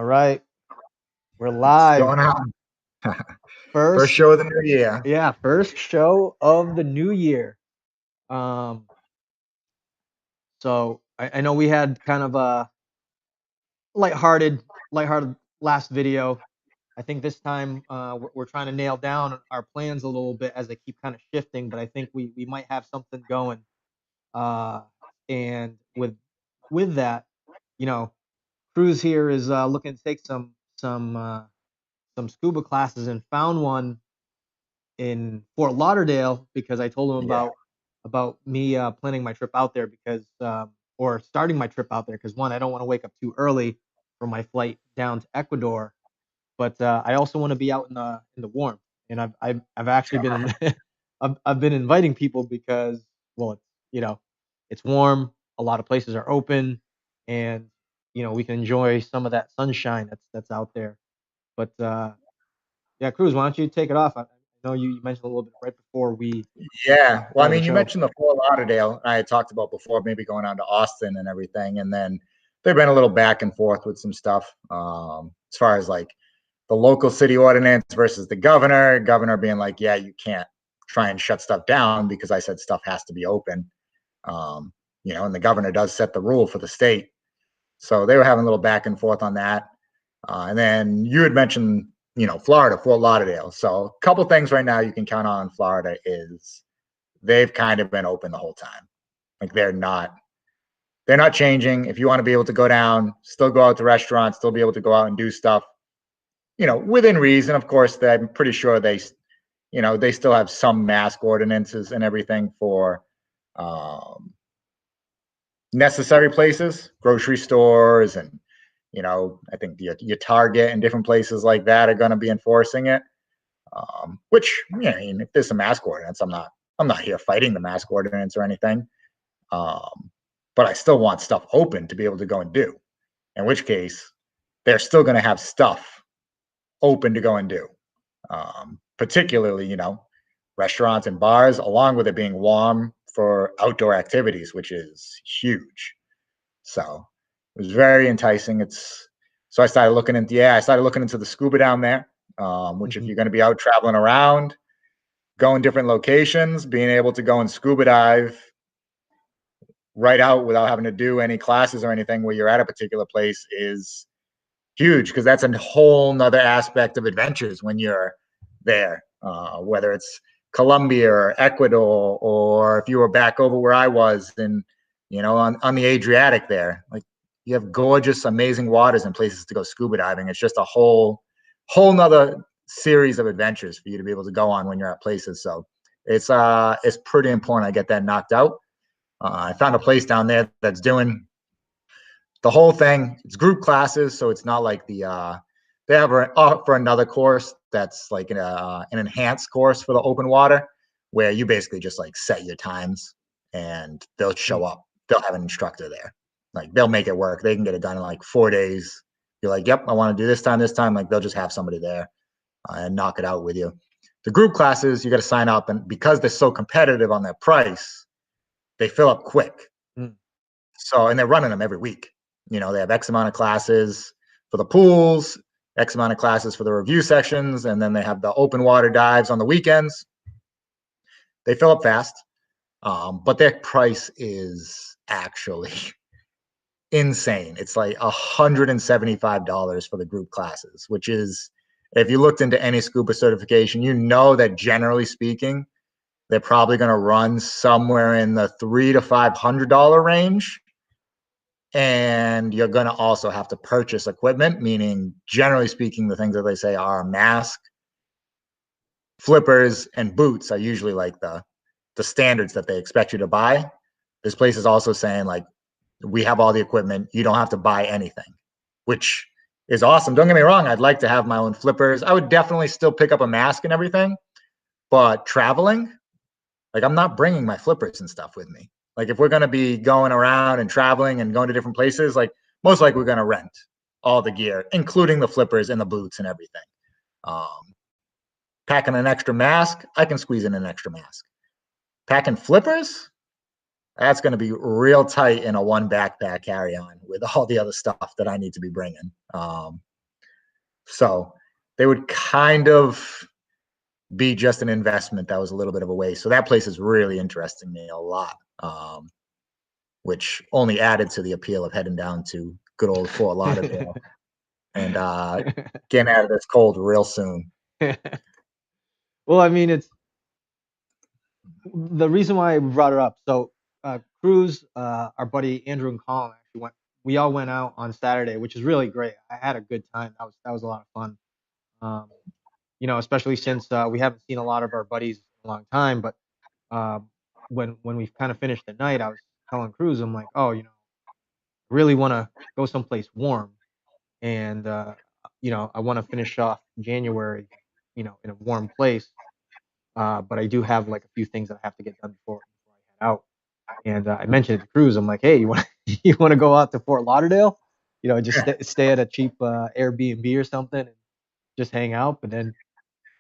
All right, we're What's live. going on? First First, show of the new year. yeah, first show of the new year. Um, so I know we had kind of a lighthearted, lighthearted last video. I think this time we're trying to nail down our plans a little bit as they keep kind of shifting, but I think we might have something going. Uh, and with that, you know, Cruz here is looking to take some scuba classes and found one in Fort Lauderdale because I told him Yeah. about me planning my trip out there because or starting my trip out there because one, I don't want to wake up too early for my flight down to Ecuador, but I also want to be out in the warmth. And I've actually been I've been inviting people because well it's it's warm, a lot of places are open, and we can enjoy some of that sunshine that's out there. But yeah, Cruz, why don't you take it off? I know you mentioned a little bit right before we Yeah. Well, I started the mean, you show. mentioned the Fort Lauderdale. I had talked about before, maybe going on to Austin and everything. And then they've been a little back and forth with some stuff as far as like the local city ordinance versus the governor being like, yeah, you can't try and shut stuff down because I said stuff has to be open. Um, and the governor does set the rule for the state. So they were having a little back and forth on that. And then you had mentioned, Florida, Fort Lauderdale. So a couple things right now you can count on in Florida is they've kind of been open the whole time. Like they're not changing. If you want to be able to go down, still go out to restaurants, still be able to go out and do stuff, within reason. Of course, I'm pretty sure they still have some mask ordinances and everything for um, necessary places, grocery stores, and I think your Target and different places like that are going to be enforcing it. Which I mean, if there's a mask ordinance, I'm not here fighting the mask ordinance or anything. But I still want stuff open to be able to go and do. In which case, they're still going to have stuff open to go and do. Particularly, restaurants and bars, along with it being warm for outdoor activities, which is huge. So it was very enticing. So I started looking into the scuba down there. Which if Hmm. you're going to be out traveling around, going different locations, being able to go and scuba dive right out without having to do any classes or anything where you're at a particular place is huge because that's a whole nother aspect of adventures when you're there, whether it's Colombia or Ecuador, or if you were back over where I was and, on the Adriatic there, like you have gorgeous, amazing waters and places to go scuba diving. It's just a whole nother series of adventures for you to be able to go on when you're at places. So it's pretty important I get that knocked out. I found a place down there that's doing the whole thing. It's group classes, so it's not like they have for another course that's like an enhanced course for the open water, where you basically just like set your times and they'll show up. They'll have an instructor there. Like they'll make it work. They can get it done in like 4 days. You're like, yep, I want to do this time, this time. Like they'll just have somebody there and knock it out with you. The group classes, you got to sign up, and because they're so competitive on their price, they fill up quick. Mm. So, and they're running them every week. They have X amount of classes for the pools, X amount of classes for the review sessions, and then they have the open water dives on the weekends. They fill up fast, but their price is actually insane. It's like $175 for the group classes, which is, if you looked into any scuba certification, that generally speaking, they're probably going to run somewhere in the $300 to $500 range. And you're going to also have to purchase equipment, meaning generally speaking, the things that they say are mask, flippers, and boots are usually like the standards that they expect you to buy. This place is also saying like, we have all the equipment. You don't have to buy anything, which is awesome. Don't get me wrong. I'd like to have my own flippers. I would definitely still pick up a mask and everything, but traveling, like I'm not bringing my flippers and stuff with me. Like if we're going to be going around and traveling and going to different places, like most likely we're going to rent all the gear, including the flippers and the boots and everything. Packing an extra mask, I can squeeze in an extra mask. Packing flippers, that's going to be real tight in a one backpack carry-on with all the other stuff that I need to be bringing. So they would kind of be just an investment that was a little bit of a waste. So that place is really interesting me a lot, which only added to the appeal of heading down to good old Fort Lauderdale and getting out of this cold real soon. Well, I mean, it's the reason why I brought it up. So, Cruz, our buddy Andrew and Colin actually went. We all went out on Saturday, which is really great. I had a good time. That was a lot of fun. Um, especially since we haven't seen a lot of our buddies in a long time. But um, when we kind of finished the night, I was telling Cruz, I'm like, oh, really want to go someplace warm, and I want to finish off January, in a warm place. But I do have like a few things that I have to get done before I head out. And I mentioned it to Cruz. I'm like, hey, you want you want to go out to Fort Lauderdale? Just stay at a cheap Airbnb or something and just hang out. But then,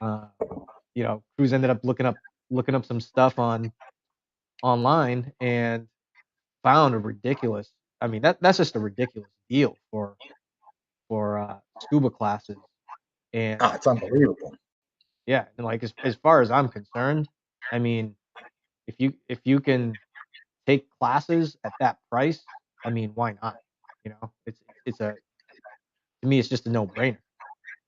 Cruz ended up looking up some stuff online and found a ridiculous. I mean, that's just a ridiculous deal for scuba classes. And Oh, it's unbelievable. yeah, and like as far as I'm concerned, I mean, if you can take classes at that price, I mean, why not? It's a to me, it's just a no-brainer.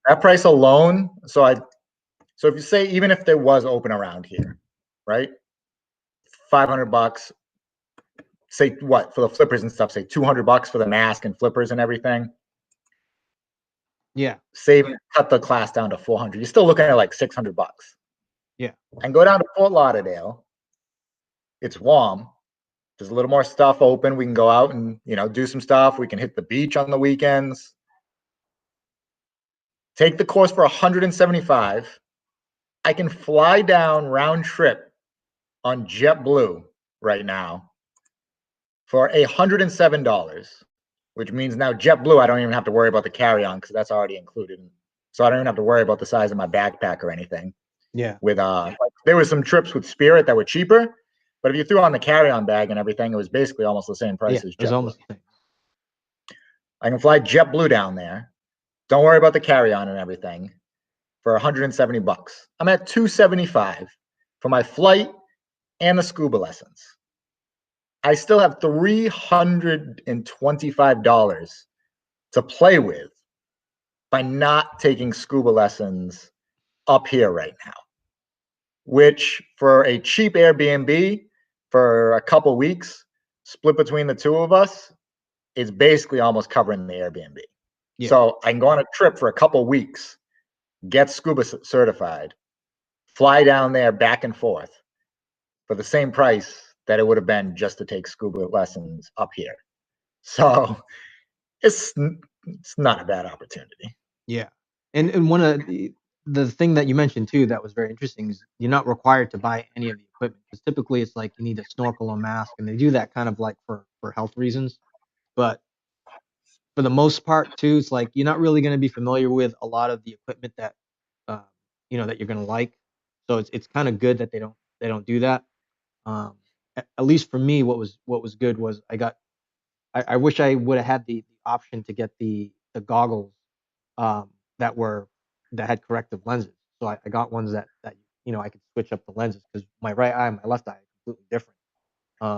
That price alone. So if you say, even if there was open around here, right? $500, say what for the flippers and stuff, say $200 for the mask and flippers and everything. Yeah, Cut the class down to 400. You're still looking at like $600. yeah, And go down to Fort Lauderdale. It's warm. There's a little more stuff open. We can go out and, do some stuff. We can hit the beach on the weekends. Take the course for $175. I can fly down round trip on JetBlue right now for $107, which means now JetBlue, I don't even have to worry about the carry-on because that's already included. So I don't even have to worry about the size of my backpack or anything. yeah. With there was some trips with Spirit that were cheaper, but if you threw on the carry-on bag and everything, it was basically almost the same price as JetBlue. It was almost the same. I can fly JetBlue down there. Don't worry about the carry-on and everything for $170. I'm at $275 for my flight and the scuba lessons. I still have $325 to play with by not taking scuba lessons up here right now, which for a cheap Airbnb for a couple weeks, split between the two of us, is basically almost covering the Airbnb. Yeah. So I can go on a trip for a couple weeks, get scuba certified, fly down there back and forth for the same price that it would have been just to take scuba lessons up here. So it's not a bad opportunity. Yeah. And one of the thing that you mentioned too that was very interesting is you're not required to buy any of the equipment, because typically it's like you need a snorkel or mask, and they do that kind of like for health reasons. But for the most part too, it's like you're not really going to be familiar with a lot of the equipment that that you're going to like. So it's kind of good that they don't do that. At least for me, what was good was I wish I would have had the option to get the goggles that had corrective lenses. So I got ones that I could switch up the lenses, because my right eye and my left eye are completely different.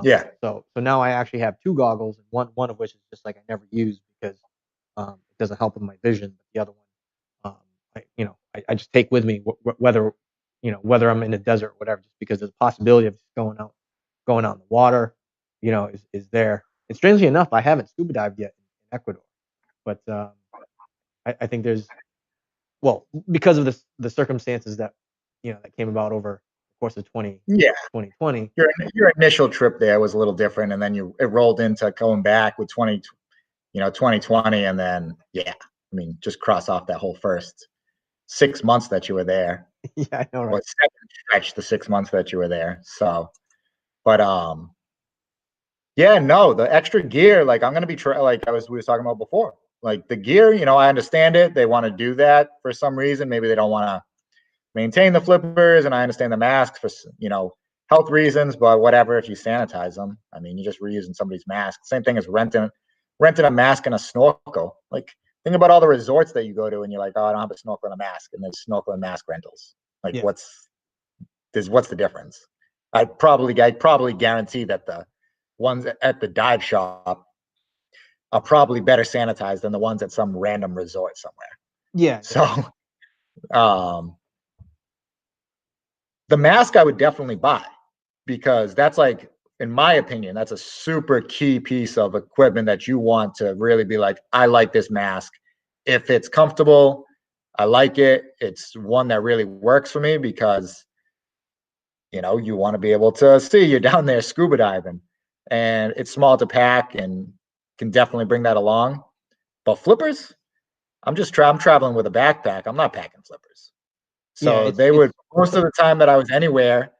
Yeah. So now I actually have two goggles, and one of which is just like I never use because it doesn't help with my vision. But the other one, I just take with me whether I'm in the desert or whatever, just because there's a possibility of going out in the water, is there. And strangely enough, I haven't scuba dived yet in Ecuador, but I think there's, well, because of the circumstances that that came about over the course of 2020. Your initial trip there was a little different, and then it rolled into going back with 2020, and then just cross off that whole first 6 months that you were there. Yeah, I know, right? Stretch the 6 months that you were there. So, but the extra gear, like I'm gonna be like we were talking about before. Like the gear, I understand it. They want to do that for some reason. Maybe they don't want to maintain the flippers, and I understand the masks for health reasons. But whatever, if you sanitize them, I mean, you're just reusing somebody's mask. Same thing as renting a mask and a snorkel. Like think about all the resorts that you go to and you're like, oh, I don't have a snorkel and a mask, and there's snorkel and mask rentals. Like, Yeah. what's the difference? I'd probably guarantee that the ones at the dive shop are probably better sanitized than the ones at some random resort somewhere. Yeah. So, the mask I would definitely buy, because that's like, in my opinion, that's a super key piece of equipment that you want to really be like, I like this mask. If it's comfortable, I like it. It's one that really works for me, because you want to be able to see you're down there scuba diving, and it's small to pack and can definitely bring that along. But flippers, I'm traveling with a backpack. I'm not packing flippers. Yeah. So they would, most of the time that I was anywhere,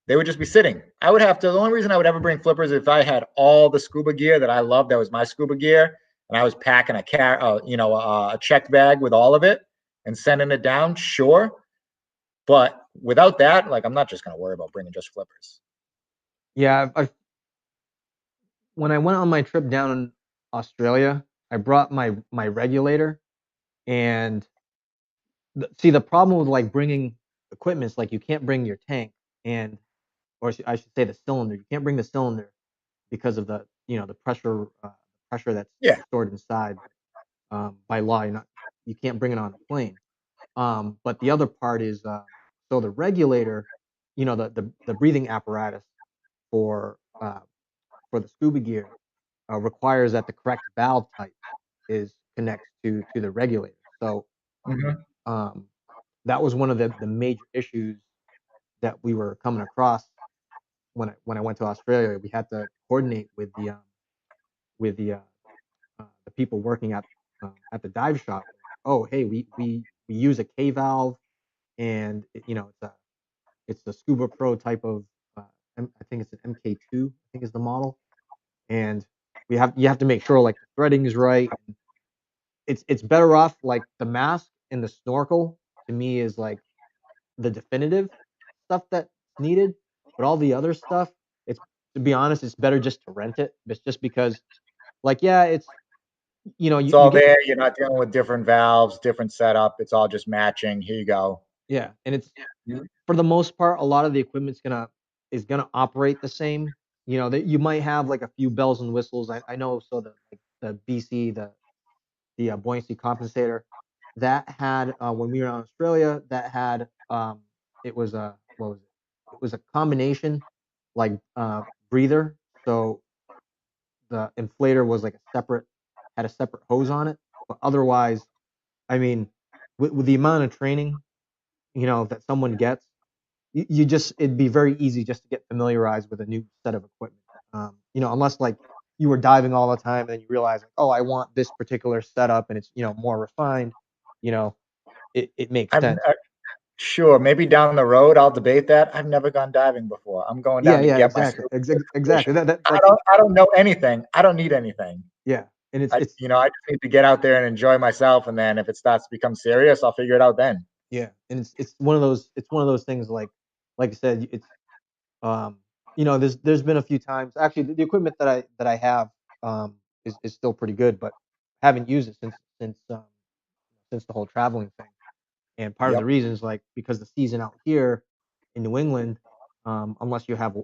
they would just be sitting. The only reason I would ever bring flippers is if I had all the scuba gear that I loved, that was my scuba gear, and I was packing a checked bag with all of it and sending it down, sure. But without that, like, I'm not just going to worry about bringing just flippers. Yeah. When I went on my trip down in Australia, I brought my regulator, and see, the problem with like bringing equipment is like you can't bring your tank, and I should say the cylinder. You can't bring the cylinder because of the pressure that's Yeah. stored inside. By law, you can't bring it on a plane. But the other part is, so the regulator, the breathing apparatus for uh, for the scuba gear requires that the correct valve type is connects to the regulator. So Mm-hmm. um, that was one of the major issues that we were coming across when I went to Australia. We had to coordinate with the people working at the dive shop. Oh, hey, we use a K valve, and it's the Scuba Pro type of I think it's an MK2, I think is the model, and you have to make sure like the threading is right. It's better off like the mask and the snorkel to me is like the definitive stuff that's needed, but all the other stuff, it's to be honest, it's better just to rent it. It's just because, like, yeah, it's It's you all get there. You're not dealing with different valves, different setup. It's all just matching. Here you go. yeah, and it's Mhm. for the most part, a lot of the equipment's gonna operate the same. That you might have like a few bells and whistles. I know, so the BC, the buoyancy compensator, that had when we were in Australia, that had it was a what was it? It was a combination like breather. So the inflator was like had a separate hose on it. But otherwise, I mean, with the amount of training, that someone gets, it'd be very easy just to get familiarized with a new set of equipment. Unless like you were diving all the time and then you realize like, oh, I want this particular setup and it's more refined. You know, it makes I'm sense. sure maybe down the road I'll debate that. I've never gone diving before. I'm going Yeah, down to yeah, get my exactly, exactly. certification. That I like don't I don't know anything. I don't need anything. yeah, and I I just need to get out there and enjoy myself, and then if it starts to become serious, I'll figure it out then. yeah, and it's one of those things like I said, it's um there's been a few times actually the equipment that I have is still pretty good, but haven't used it since the whole traveling thing. And part of the Yep. reason is like because the season out here in New England, unless you have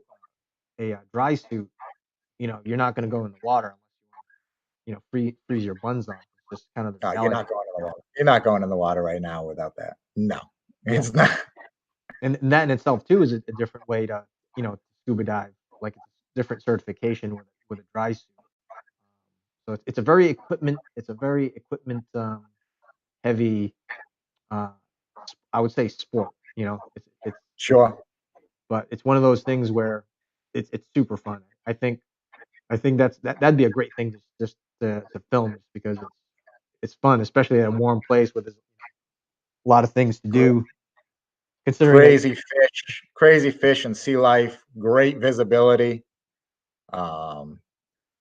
a dry suit, you're not going to go in the water unless you want to, freeze your buns off. It's just kind of the No, you're reality. not going in the water. You're not going in the water right now without that. No, Yeah, it's not. and that in itself too is a different way to scuba dive. Like it's a different certification with a dry suit. So it's a very equipment heavy. Uh, I would say sport. It's Sure. but it's one of those things where it's super fun. I think that'd be a great thing just to film just because it's fun, especially in a warm place where there's a lot of things to do. Considering that, Crazy fish and sea life, great visibility. Um,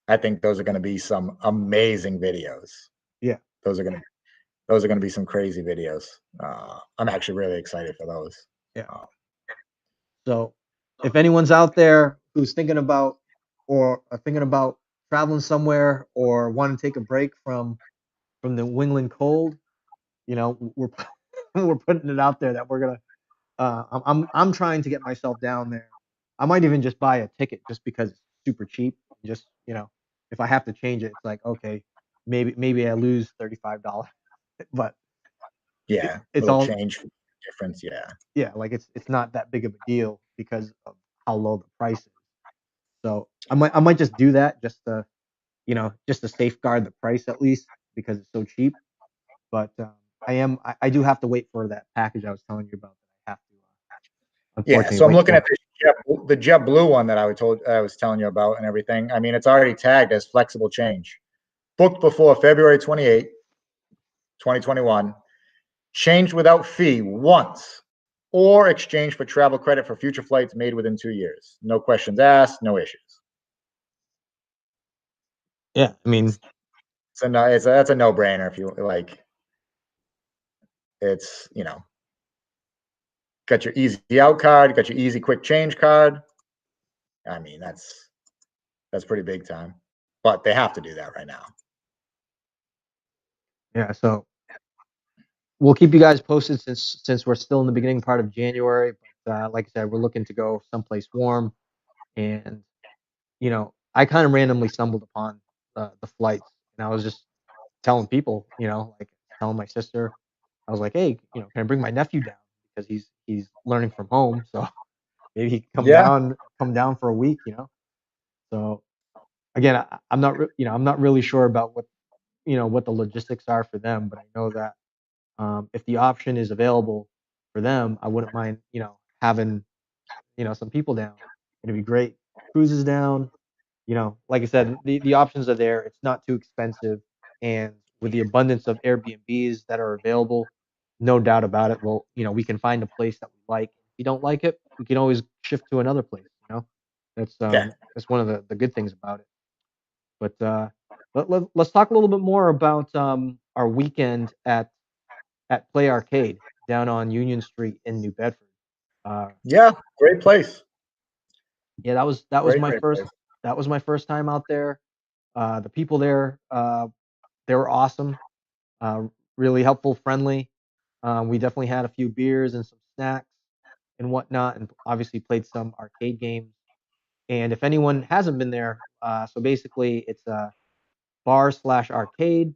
I think those are going to be some amazing videos. yeah. Those are going to those are going to be some crazy videos. I'm actually really excited for those. Yeah. Uh, So if anyone's out there who's thinking about or are thinking about traveling somewhere or want to take a break from from the New England cold, we're we're putting it out there that we're gonna. I'm trying to get myself down there. I might even just buy a ticket just because it's super cheap. Just if I have to change it, it's like okay, maybe I lose $35, but Yeah, it's little all change difference. Yeah. yeah, like it's not that big of a deal because of how low the price is. So I might just do that just to safeguard the price at least because it's so cheap. But I do have to wait for that package I was telling you about that I have to Yeah, unfortunately so I'm wait looking for. at the JetBlue one that I was telling you about and everything. I mean, it's already tagged as flexible change. Booked before February 28, 2021. Changed without fee once, or exchange for travel credit for future flights made within 2 years. No questions asked, no issues. Yeah, I mean, So no, that's a no-brainer if you like. It's got your easy out card, got your easy quick change card. I mean, that's pretty big time, but they have to do that right now. yeah. So we'll keep you guys posted since we're still in the beginning part of January. But like I said, we're looking to go someplace warm, and I kind of randomly stumbled upon the flights, and I was just telling people, like telling my sister, I was like, hey, can I bring my nephew down because he's learning from home, so maybe he can Yeah, come down for a week. So again, I'm not really sure about what the logistics are for them, but I know that if the option is available for them, I wouldn't mind having some people down. It'd be great. Cruises down. Like I said, the options are there. It's not too expensive, and with the abundance of Airbnbs that are available, no doubt about it. Well, we can find a place that we like. If you don't like it, we can always shift to another place. yeah, That's one of the good things about it. But let's talk a little bit more about our weekend at Play Arcade down on Union Street in New Bedford. Uh, yeah. Great place. yeah, that was Great, my great first place. time out there. The people there, they were awesome, uh, really helpful, friendly. We definitely had a few beers and some snacks and whatnot, and obviously played some arcade games. And if anyone hasn't been there, so basically it's a bar slash arcade,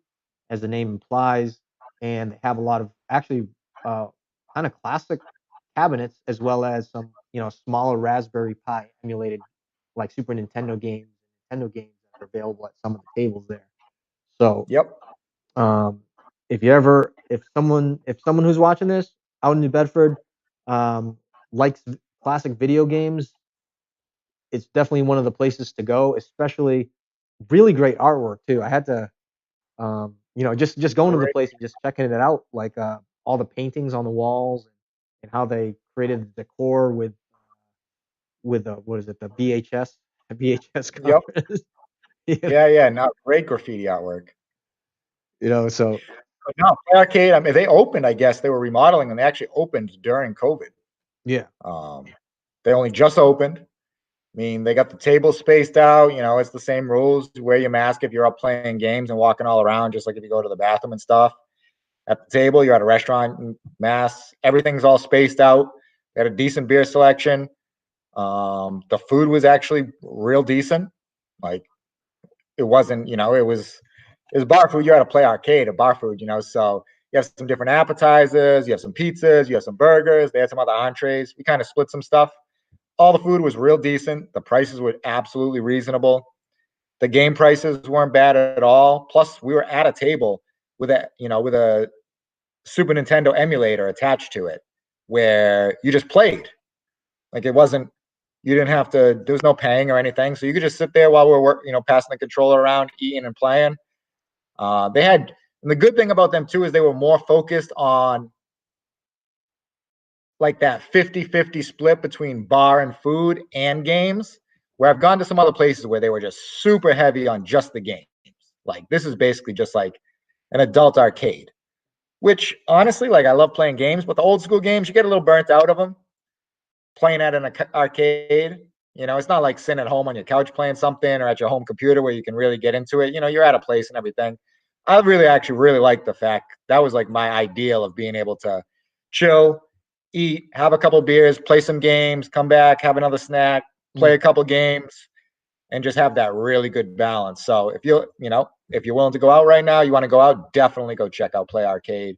as the name implies, and they have a lot of actually uh, kind of classic cabinets as well as some smaller Raspberry Pi emulated like Super Nintendo games that are available at some of the tables there. So Yep. um, if someone who's watching this out in New Bedford um, likes classic video games, it's definitely one of the places to go. Especially really great artwork too. I had to just going to the Great. place and just checking it out, like all the paintings on the walls and how they created the decor with what is it, the VHS Yep. cameras. you Yeah, yeah. No, great graffiti artwork. so But no, arcade. I mean, they opened. I guess they were remodeling, and they actually opened during COVID. yeah, Um, they only just opened. I mean, they got the table spaced out. It's the same rules. Wear your mask if you're up playing games and walking all around, just like if you go to the bathroom and stuff. At the table, you're at a restaurant, masks. Everything's all spaced out. They had a decent beer selection. The food was actually real decent. Like it wasn't, it was bar food. You had to play arcade or bar food, So you have some different appetizers, you have some pizzas, you have some burgers. They had some other entrees. We kind of split some stuff. All the food was real decent. The prices were absolutely reasonable. The game prices weren't bad at all. Plus, we were at a table with a Super Nintendo emulator attached to it, where you just played. Like it wasn't. You didn't have to. There was no paying or anything, so you could just sit there while we're passing the controller around, eating and playing. They had, and the good thing about them too is they were more focused on like that 50-50 split between bar and food and games, where I've gone to some other places where they were just super heavy on just the games. Like this is basically just like an adult arcade, which honestly, like I love playing games, but the old school games, you get a little burnt out of them playing at an arcade. It's not like sitting at home on your couch playing something or at your home computer where you can really get into it. You're at a place and everything. I really actually really like the fact that was like my ideal of being able to chill, eat, have a couple beers, play some games, come back, have another snack, play Yeah. a couple games, and just have that really good balance. So if if you're willing to go out right now, you want to go out, definitely go check out Play Arcade.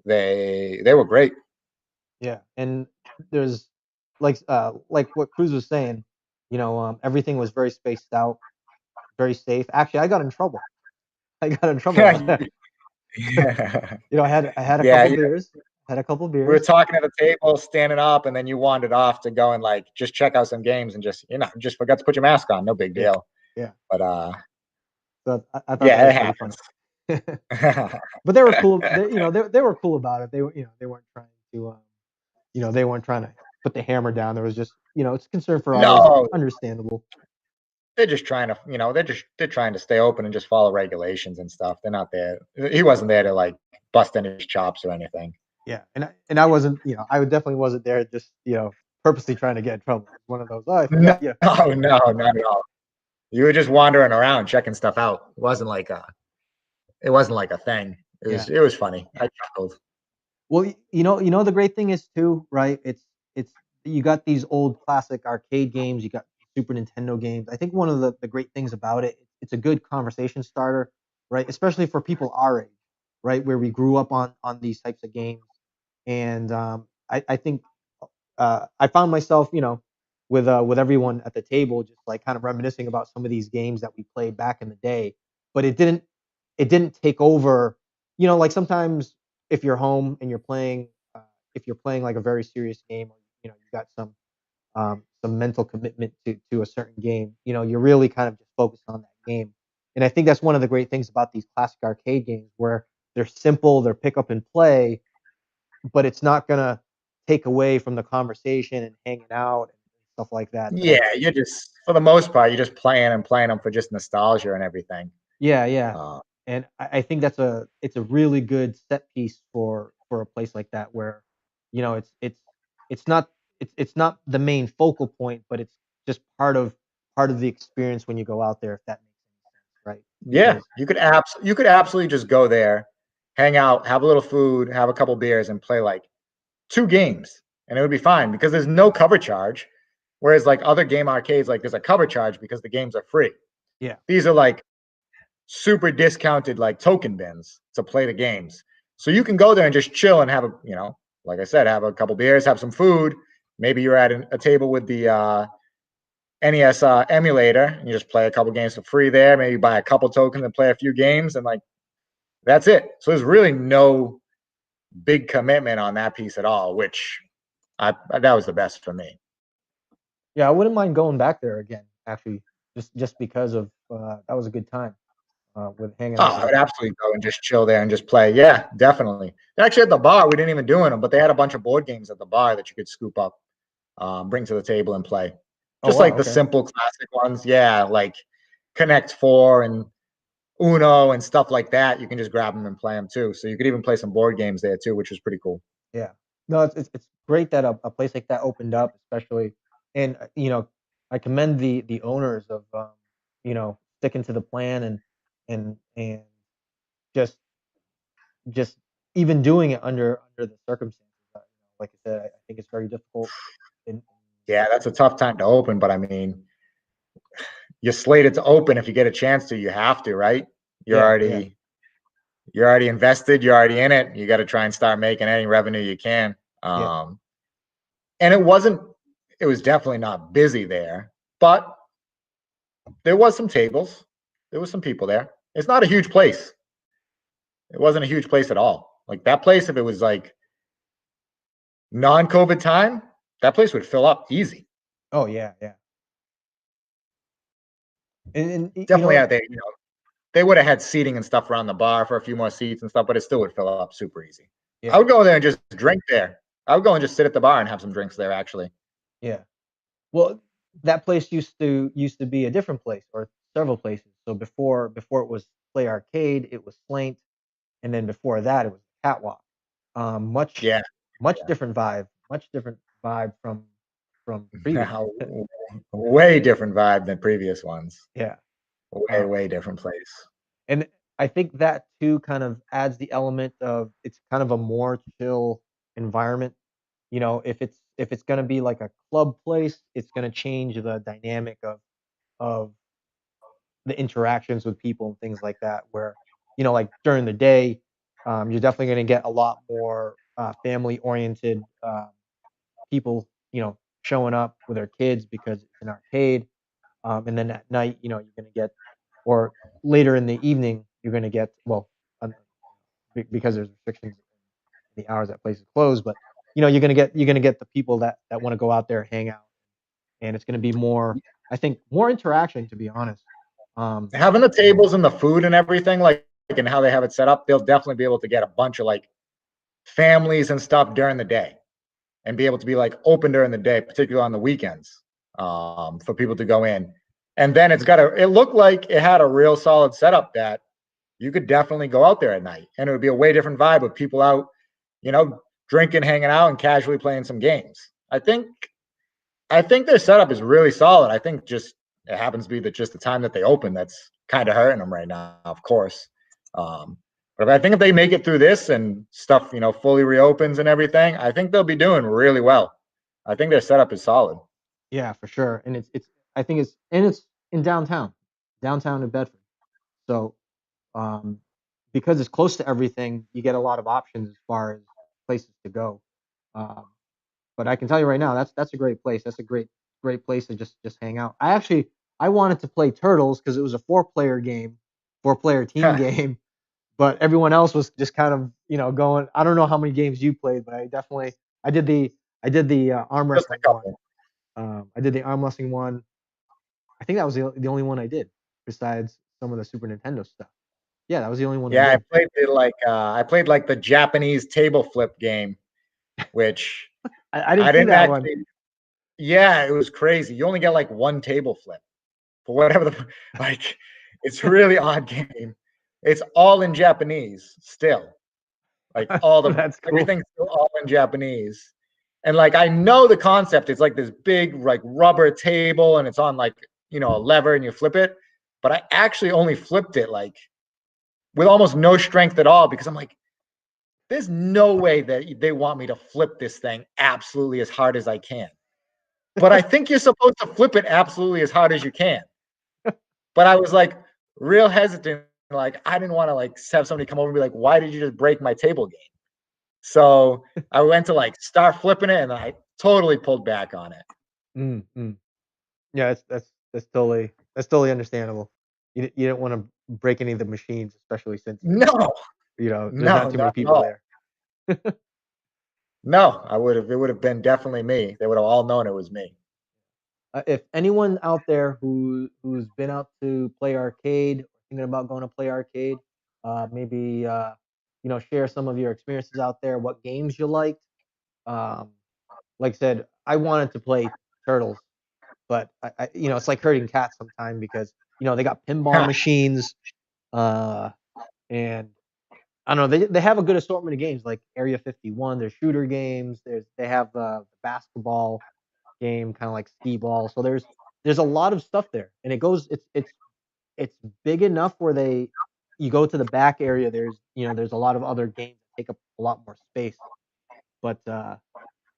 They were great. Yeah, and there's like what Cruz was saying, everything was very spaced out, very safe. Actually, I got in trouble. I got in trouble out there. Yeah. I had a Yeah, couple yeah. beers, had a couple We were beers. talking at the table, standing up, and then you wandered off to go and like just check out some games and just just forgot to put your mask on. No big Yeah, deal. yeah. But So I thought that yeah, it was pretty happens. funny. But they were cool. They were cool about it. They weren't trying to they weren't trying to put the hammer down. There was just it's concern for others. No, Understandable. they're just trying to, they're trying to stay open and just follow regulations and stuff. They're not there. He wasn't there to like bust any chops or anything. Yeah, and I wasn't, I definitely wasn't there just, purposely trying to get in trouble. It was one of those, oh, I No, forgot you. no, not at all. You were just wandering around checking stuff out. It wasn't like a thing. Yeah. It was funny. I chuckled. Well, the great thing is too, right? It's you got these old classic arcade games, you got Super Nintendo games. I think one of the great things about it, it's a good conversation starter, right? Especially for people our age, right, where we grew up on these types of games. And I think I found myself, with everyone at the table, just like kind of reminiscing about some of these games that we played back in the day. But it didn't take over. Like sometimes if you're home and if you're playing like a very serious game, or you got some mental commitment to a certain game, you're really kind of just focused on that game. And I think that's one of the great things about these classic arcade games, where they're simple, they're pick up and play, but it's not gonna take away from the conversation and hanging out and stuff like that. So Yeah, you're just for the most part, you're just playing and playing them for just nostalgia and everything. yeah, yeah, Uh, and I think it's a really good set piece for a place like that, where it's not it's not the main focal point, but it's just part of the experience when you go out there, if that makes any sense, right? yeah, Because you could absolutely just go there, hang out, have a little food, have a couple beers, and play like two games, and it would be fine because there's no cover charge. Whereas like other game arcades, like there's a cover charge because the games are free. yeah, These are like super discounted like token bins to play the games. So you can go there and just chill and have like I said, have a couple beers, have some food. Maybe you're at a table with the NES emulator and you just play a couple games for free there. Maybe buy a couple tokens and play a few games and like that's it. So there's really no big commitment on that piece at all, which that was the best for me. yeah, I wouldn't mind going back there again, actually, just because of that was a good time with hanging Oh, out I with would everyone. absolutely go and just chill there and just play. Yeah, definitely. Actually, at the bar, we didn't even do them, but they had a bunch of board games at the bar that you could scoop up, bring to the table and play. Oh Just wow, like the okay. simple classic ones. Yeah, like Connect Four and Uno and stuff like that. You can just grab them and play them too. So you could even play some board games there too, which was pretty cool. Yeah. No, it's great that a place like that opened up, especially, and I commend the owners of sticking to the plan, and just just even doing it under the circumstances. Like I said, I think it's very difficult. And Yeah, that's a tough time to open, but I mean, you're slated to open if you get a chance to. You have to, right? You're yeah, yeah, already you're already invested. You're already in it. You got to try and start making any revenue you can. yeah. And it wasn't. It was definitely not busy there, but there was some tables. There was some people there. It's not a huge place. It wasn't a huge place at all. Like that place, if it was like non-COVID time, that place would fill up easy. Oh yeah, yeah. And Definitely out there. They would have had seating and stuff around the bar for a few more seats and stuff, but it still would fill up super easy. I yeah, would go there and just drink there. I would go and just sit at the bar and have some drinks there. Actually, yeah. Well, that place used to be a different place, or several places. So before it was Play Arcade, it was Slaint, and then before that, it was Catwalk. Much yeah. much different vibe, much different vibe from previous. Now, way different vibe than previous ones. Yeah. Way, Um, way different place. and I think that too kind of adds the element of it's kind of a more chill environment. If it's gonna be like a club place, it's gonna change the dynamic of the interactions with people and things like that. Where like during the day, you're definitely gonna get a lot more family oriented people, showing up with their kids because it's an arcade. And then at night, you're gonna get, or later in the evening, you're gonna get, well, because there's restrictions in the hours that places close, but you're gonna get the people that want to go out there, hang out, and it's gonna be more, I think, more interaction, to be honest. Um, Having the tables and the food and everything, like and how they have it set up, they'll definitely be able to get a bunch of like families and stuff during the day and be able to be like open during the day, particularly on the weekends, for people to go in. And then it looked like it had a real solid setup that you could definitely go out there at night and it would be a way different vibe of people out, drinking, hanging out, and casually playing some games. I think their setup is really solid. I think just it happens to be that just the time that they open that's kind of hurting them right now, of course. Um, but I think if they make it through this and stuff, fully reopens and everything, I think they'll be doing really well. I think their setup is solid. yeah, for sure, and it's I think it's in downtown in Bedford. So um, because it's close to everything, you get a lot of options as far as places to go. Um, but I can tell you right now, that's a great place. That's a great place to just hang out. I wanted to play Turtles because it was a four-player team game, but everyone else was just kind of going. I don't know how many games you played, but I did the arm Just a wrestling one. couple. I did the arm wrestling one. I think that was the only one I did besides some of the Super Nintendo stuff. Yeah, that was the only one I Yeah, did. I played like the Japanese table flip game, which I I didn't see didn't that one. actually. Yeah, it was crazy. You only get like one table flip for whatever the like. It's really odd game. It's all in Japanese still. Like That's cool. everything's still all in Japanese. And like I know the concept. It's like this big like rubber table and it's on like, a lever and you flip it. But I actually only flipped it like with almost no strength at all because I'm like, there's no way that they want me to flip this thing absolutely as hard as I can. But I think you're supposed to flip it absolutely as hard as you can. But I was like real hesitant. Like I didn't want to like have somebody come over and be like, why did you just break my table game? So I went to like start flipping it and I totally pulled back on it. Mm, mm. Yeah, that's totally understandable. You don't want to break any of the machines, especially since No, there's no, not too many not at people all. there. No, it would have been definitely me. They would have all known it was me. If anyone out there who's been out to play arcade, or thinking about going to play arcade, maybe share some of your experiences out there, what games you liked. Um, like I said, I wanted to play Turtles, but it's like herding cats sometimes because they got pinball machines, uh, and I don't know, they have a good assortment of games like Area 51. There's shooter games. They have the basketball game, kind of like skee ball. So there's a lot of stuff there, and it's big enough where you go to the back area. There's a lot of other games that take up a lot more space. But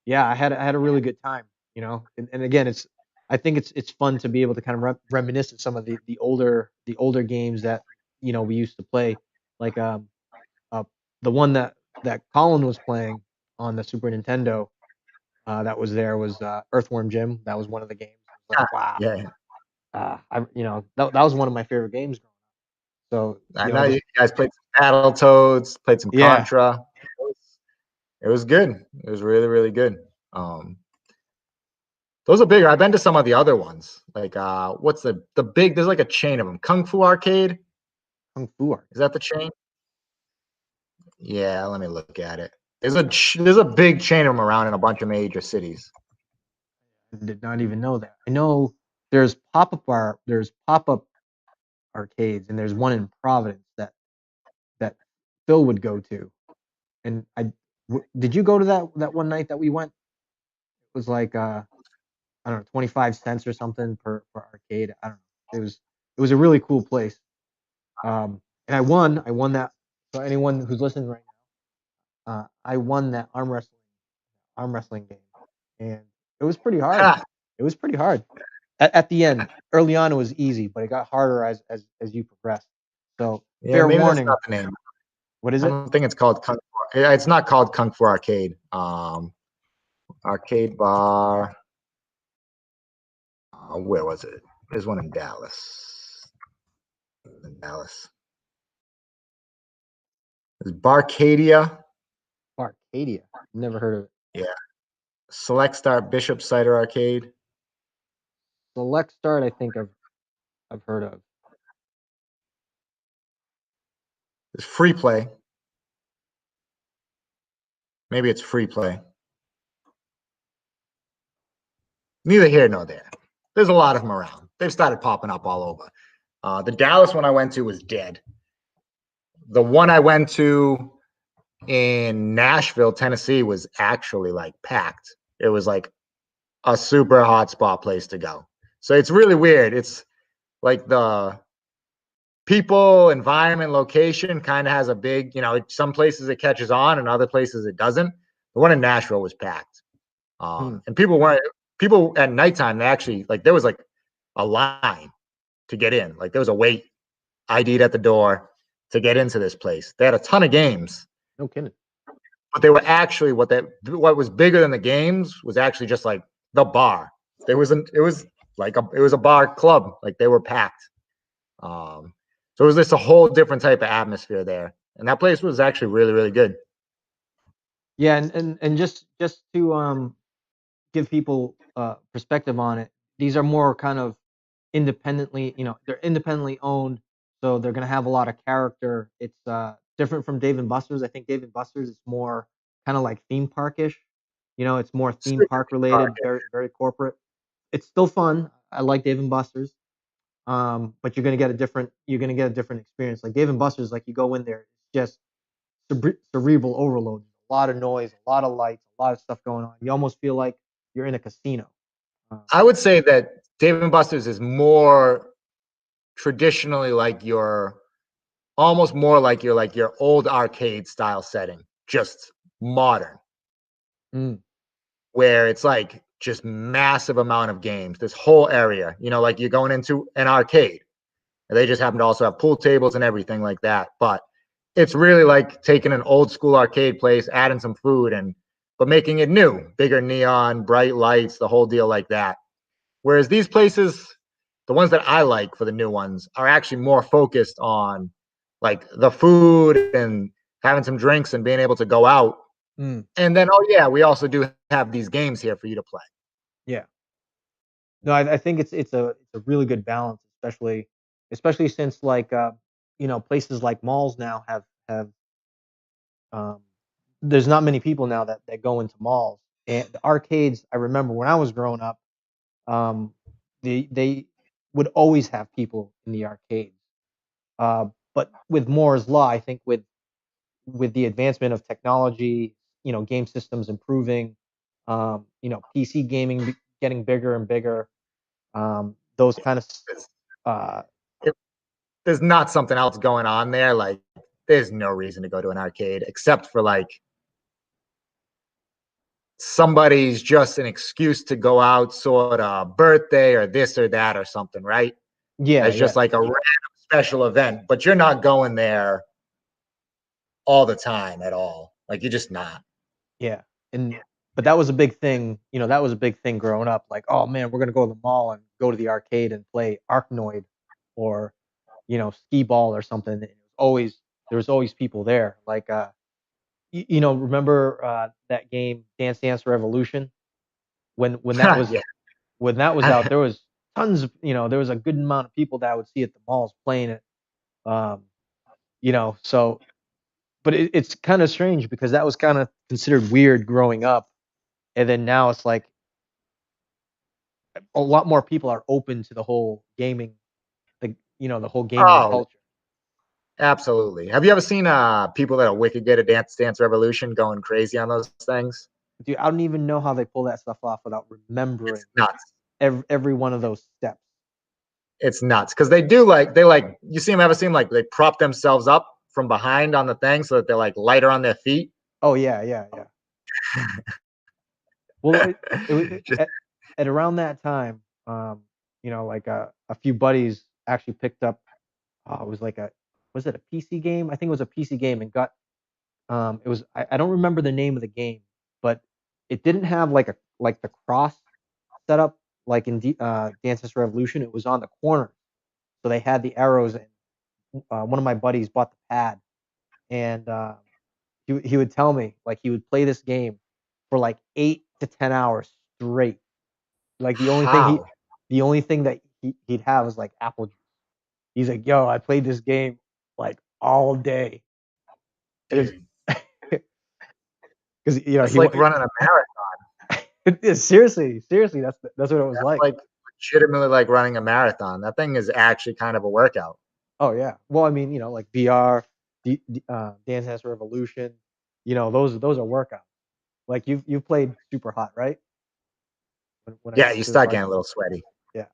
yeah, I had a really good time. And again, I think it's fun to be able to kind of reminisce of some of the older games that we used to play, like uh, the one that Colin was playing on the Super Nintendo, that was there was Earthworm Jim. That was one of the games. I was like, wow, Yeah, that was one of my favorite games. So I know you just guys played some Battletoads, played some yeah, Contra. It was good. It was really, really good. Um, those are bigger. I've been to some of the other ones. Like, what's the big? There's like a chain of them. Kung Fu Arcade. Kung Fu Art. Is that the chain? Yeah, let me look at it. There's a big chain of them around in a bunch of major cities. I did not even know that. I know there's pop up arcades, and there's one in Providence that Phil would go to. And did you go to that one night that we went? It was like I don't know, 25 cents or something per arcade. I don't know. It was a really cool place. Um, and I won. I won that. So anyone who's listening right now, I won that arm wrestling game, and it was pretty hard. Ha! It was pretty hard. At the end, early on, it was easy, but it got harder as you progressed. So Yeah, fair maybe that's warning. not the name. What is I it? don't think it's called Kung Fu. It's not called Kung Fu Arcade. Arcade Bar. Where was it? There's one in Dallas. There's Barcadia. Arcadia. Never heard of it. Yeah. Select Start Bishop Cider Arcade. Select Start. I think I've heard of. There's Free Play. Maybe it's Free Play. Neither here nor there. There's a lot of them around. They've started popping up all over. The Dallas one I went to was dead. The one I went to in Nashville, Tennessee was actually like packed. It was like a super hotspot place to go. So it's really weird. It's like the people, environment, location kind of has a big, some places it catches on and other places it doesn't. The one in Nashville was packed. And people at nighttime, they actually, like, there was like a line to get in. Like there was a wait ID'd at the door to get into this place. They had a ton of games. No kidding. But they were actually what was bigger than the games was actually just like the bar. It was a bar club. Like they were packed. So it was just a whole different type of atmosphere there. And that place was actually really, really good. Yeah, and just to give people perspective on it, these are more kind of independently, they're independently owned, so they're gonna have a lot of character. It's different from Dave and Buster's. I think Dave and Buster's is more kind of like theme parkish. It's more theme Super park related, very very corporate. It's still fun. I like Dave and Buster's, but you're gonna get a different experience. Like Dave and Buster's, like you go in there, it's just cerebral overload. A lot of noise, a lot of lights, a lot of stuff going on. You almost feel like you're in a casino. I would say that Dave and Buster's is more traditionally like almost more like your old arcade style setting, just modern. Mm. Where it's like just massive amount of games, this whole area, like you're going into an arcade. And they just happen to also have pool tables and everything like that. But it's really like taking an old school arcade place, adding some food but making it new, bigger neon, bright lights, the whole deal like that. Whereas these places, the ones that I like for the new ones, are actually more focused on like the food and having some drinks and being able to go out. And then, oh yeah, we also do have these games here for you to play. Yeah. No, I think it's a really good balance, especially since like places like malls now have um, there's not many people now that go into malls. And the arcades, I remember when I was growing up, um, they would always have people in the arcades. But with Moore's law, I think with the advancement of technology, game systems improving, PC gaming getting bigger and bigger, those kind of uh, If there's not something else going on there, like there's no reason to go to an arcade except for like somebody's just an excuse to go out, sort of birthday or this or that or something, right? yeah, As yeah, just like a random special event, but you're not going there all the time at all. Like you're just not. yeah. But that was a big thing. That was a big thing growing up. Like, oh man, we're gonna go to the mall and go to the arcade and play Arkanoid or skee ball or something. There was always people there. Like, remember that game Dance Dance Revolution when that was Yeah. when that was out? There was tons of there was a good amount of people that I would see at the malls playing it. Um, so but it's kind of strange because that was kind of considered weird growing up, and then now it's like a lot more people are open to the whole gaming, the whole gaming Oh, culture. absolutely. Have you ever seen people that are wicked good at Dance Dance Revolution going crazy on those things? Dude, I don't even know how they pull that stuff off without remembering It's nuts. every one of those steps. it's nuts because they you see them ever see them like they prop themselves up from behind on the thing so that they're like lighter on their feet. Oh yeah, yeah, yeah. Well, it was Just at around that time, like a few buddies actually picked up. It was like was it a PC game? I think it was a PC game, and got it was I don't remember the name of the game, but it didn't have like the cross setup like in Dance Dance Revolution. It was on the corner, so they had the arrows. And one of my buddies bought the pad, and he would tell me like he would play this game for like 8 to 10 hours straight. Like how? the only thing that he'd have was like apple juice. He's like, "Yo, I played this game like all day." Because Dude, you know that's like running a marathon. seriously, that's what it was That's like. like legitimately like running a marathon. That thing is actually kind of a workout. Oh yeah. Well, I mean, like VR, Dance Dance Revolution, those are workouts. Like you've played Super Hot, right? When I Yeah, went you to the start park. getting a little sweaty. Yeah.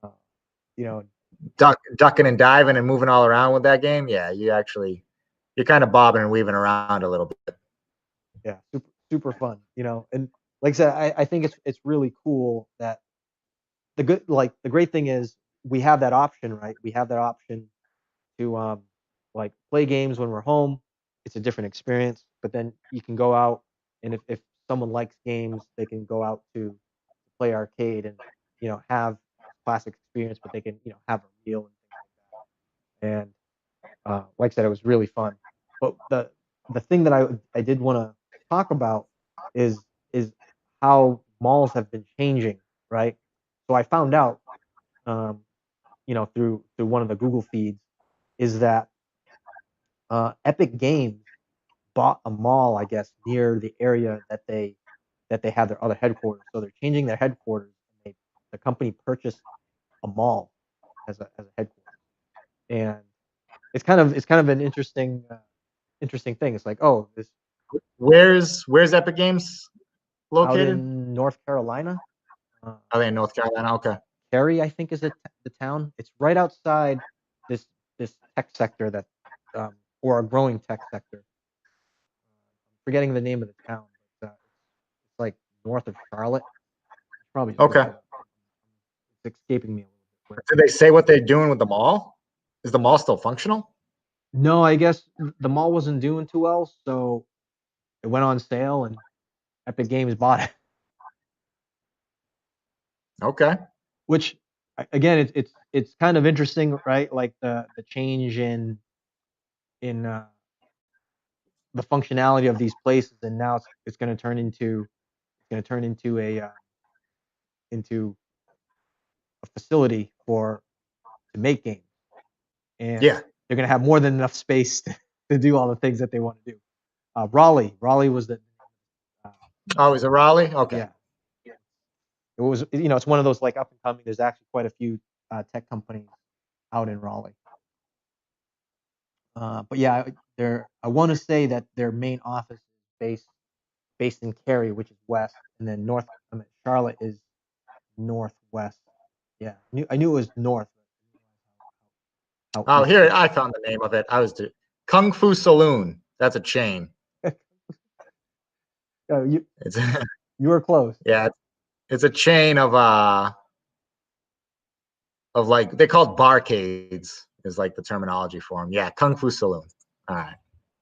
Uh, you know, Ducking and diving and moving all around with that game. Yeah, you're kind of bobbing and weaving around a little bit. yeah, super fun. And like I said, I think it's really cool that the great thing is we have that option, right? We have that option to like play games when we're home. It's a different experience, but then you can go out, and if someone likes games, they can go out to play arcade and have classic experience, but they can have a meal and things like that. And like I said, it was really fun. But the thing that I did want to talk about is how malls have been changing, right? So I found out, um, through one of the Google feeds, is that Epic Games bought a mall, I guess, near the area that they have their other headquarters. So they're changing their headquarters. And the company purchased a mall as a headquarters, and it's kind of an interesting thing. It's like, oh, this Where's Epic Games out located? in North Carolina. Are they in North Carolina? Okay. Cary, I think, is the town. It's right outside this this tech sector or a growing tech sector. I'm forgetting the name of the town, but it's like north of Charlotte. Probably just look Okay. it up. It's escaping me a little bit. Did they say what they're doing with the mall? Is the mall still functional? No, I guess the mall wasn't doing too well, so it went on sale, and Epic Games bought it. Okay. Which again, it's kind of interesting, right? Like the change in the functionality of these places, and now it's going to turn into into a facility to make games, and Yeah. they're going to have more than enough space to do all the things that they want to do. Raleigh was the Oh, is it Raleigh? Okay. yeah. It was, it's one of those like up and coming. There's actually quite a few tech companies out in Raleigh. But yeah, I want to say that their main office is based in Cary, which is west, and then Charlotte is northwest. Yeah, I knew it was north. How Oh, east here it I found the name of it. Kung Fu Saloon. That's a chain. is. Oh, It's you were close. yeah, it's a chain of like they call it barcades is like the terminology for them. Yeah, Kung Fu Saloon. All right,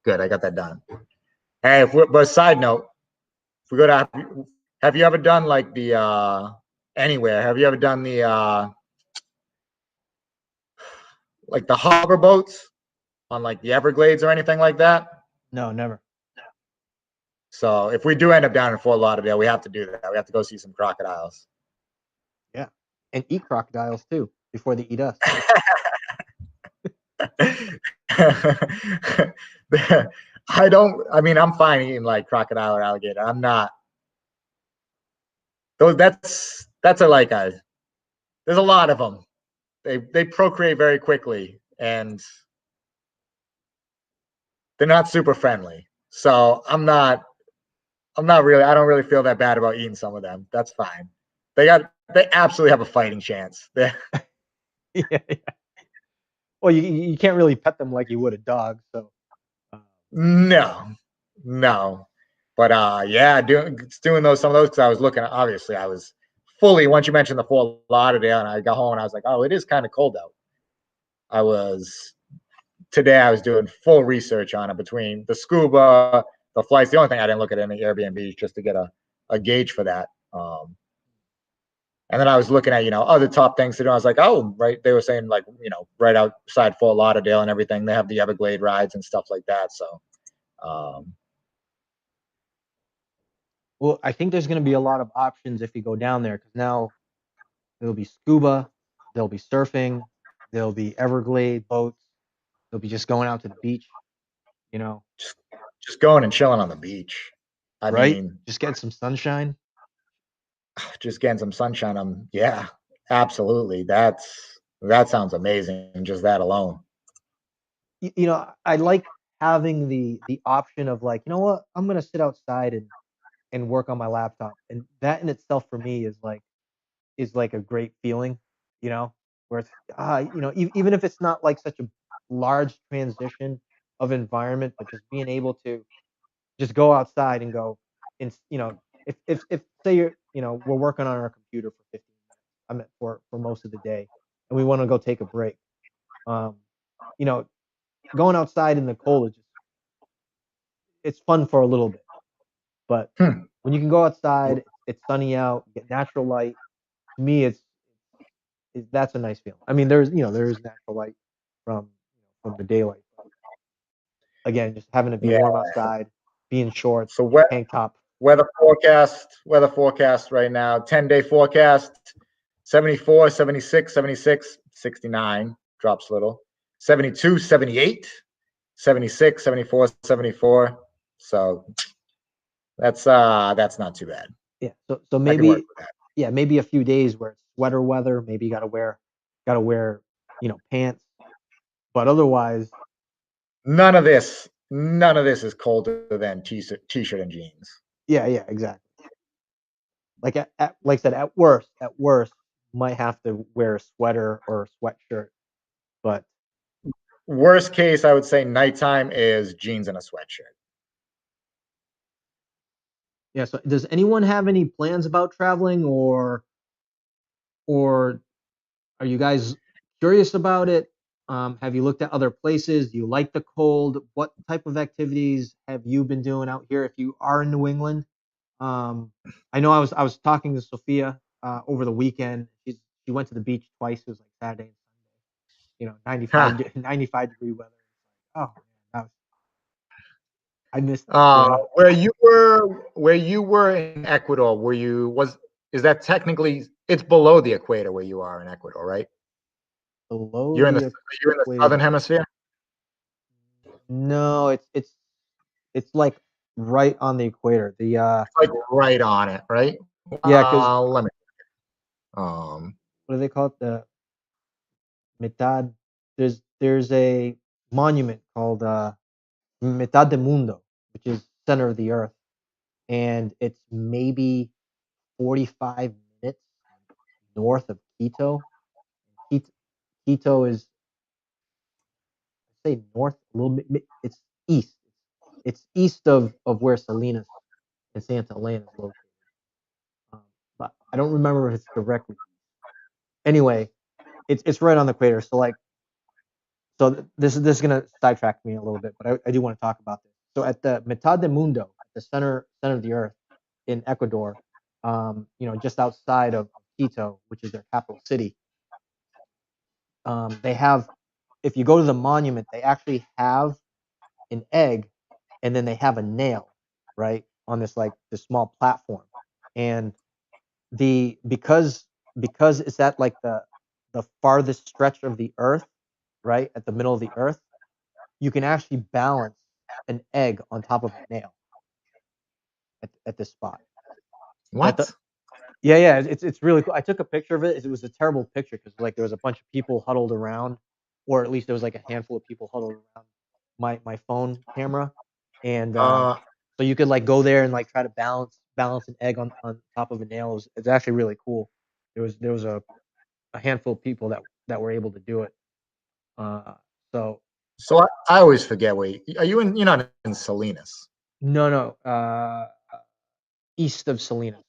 good. I got that done. Hey, but side note, if we go to, have you ever done like the anywhere? Have you ever done the like the hover boats on like the Everglades or anything like that? No, never. So if we do end up down in Fort Lauderdale, we have to do that. We have to go see some crocodiles. Yeah, and eat crocodiles too before they eat us. I'm fine eating like crocodile or alligator. I'm not. That's there's a lot of them. They procreate very quickly and they're not super friendly. So I don't really feel that bad about eating some of them. That's fine. They absolutely have a fighting chance. Yeah, yeah. Well, you can't really pet them like you would a dog, so uh, No, no. But yeah, doing those some of those because I was looking. Obviously, I was fully once you mentioned the Fort Lauderdale, and I got home and I was like, oh, it is kind of cold out. I was today. I was doing full research on it between the scuba, the flights. The only thing I didn't look at any Airbnb just to get a gauge for that. And then I was looking at, other top things to do. I was like, oh, right. They were saying like, right outside Fort Lauderdale and everything, they have the Everglade rides and stuff like that. So, um, well, I think there's going to be a lot of options if you go down there because now there'll be scuba, there'll be surfing, there'll be Everglade boats, there'll be just going out to the beach, you know, just, just going and chilling on the beach. I right? mean, Just getting some sunshine. just getting some sunshine. Yeah, absolutely. That sounds amazing. Just that alone. I like having the option of like, you know what, I'm gonna sit outside and work on my laptop, and that in itself for me is like a great feeling, you know, where it's even if it's not like such a large transition of environment, but just being able to just go outside and go, and if say we're working on our computer for 15 minutes, I mean for most of the day, and we want to go take a break, um, you know, going outside in the cold is just it's fun for a little bit, but Hmm. when you can go outside, it's sunny out, get natural light. To me, that's a nice feeling. I mean, there is natural light from the daylight. Again, just having to be Yeah. warm outside, be in shorts, So wet tank top. weather forecast right now, 10-day forecast, 74, 76, 76, 69, drops a little. 72, 78, 76, 74, 74. So that's not too bad. Yeah. So I can work maybe, with that. yeah, maybe a few days where it's sweater weather. Maybe you gotta wear pants. But otherwise, None of this is colder than t-shirt and jeans. yeah, yeah, exactly. Like like I said, at worst, might have to wear a sweater or a sweatshirt. But Worst case, I would say nighttime is jeans and a sweatshirt. yeah. So does anyone have any plans about traveling, or are you guys curious about it? Have you looked at other places? Do you like the cold? What type of activities have you been doing out here if you are in New England? Um, I know I was talking to Sophia over the weekend. She went to the beach twice. It was like Saturday and Sunday. 95 Huh. 95-degree weather. Oh man, I missed it. Where you were in Ecuador, is that technically it's below the equator where you are in Ecuador, right? Below You're in the the you're in the southern equator. hemisphere. No, it's like right on the equator. It's like right on it, right? Yeah, because Let me. Um, what do they call it? The Mitad. There's a monument called Mitad de Mundo, which is center of the earth, and it's maybe 45 minutes north of Quito. Quito, Quito is, say, north a little bit. It's east. It's east of where Salinas and Santa Elena is located. But I don't remember if it's directly. Anyway, it's right on the equator. So like, so this is gonna sidetrack me a little bit, but I do want to talk about this. So at the Mitad de Mundo, at the center of the earth in Ecuador, just outside of Quito, which is their capital city, they have. If you go to the monument, they actually have an egg, and then they have a nail, right, on this small platform, and the because it's at like the farthest stretch of the earth, right at the middle of the earth, you can actually balance an egg on top of a nail at this spot. So what? yeah, yeah, it's really cool. I took a picture of it. It was a terrible picture because like there was a bunch of people huddled around, or at least there was like a handful of people huddled around my phone camera, and Uh, so you could like go there and like try to balance an egg on top of a nail. It's actually really cool. There was a handful of people that were able to do it. So So I always forget where are you in? You're not in Salinas. no, east of Salinas,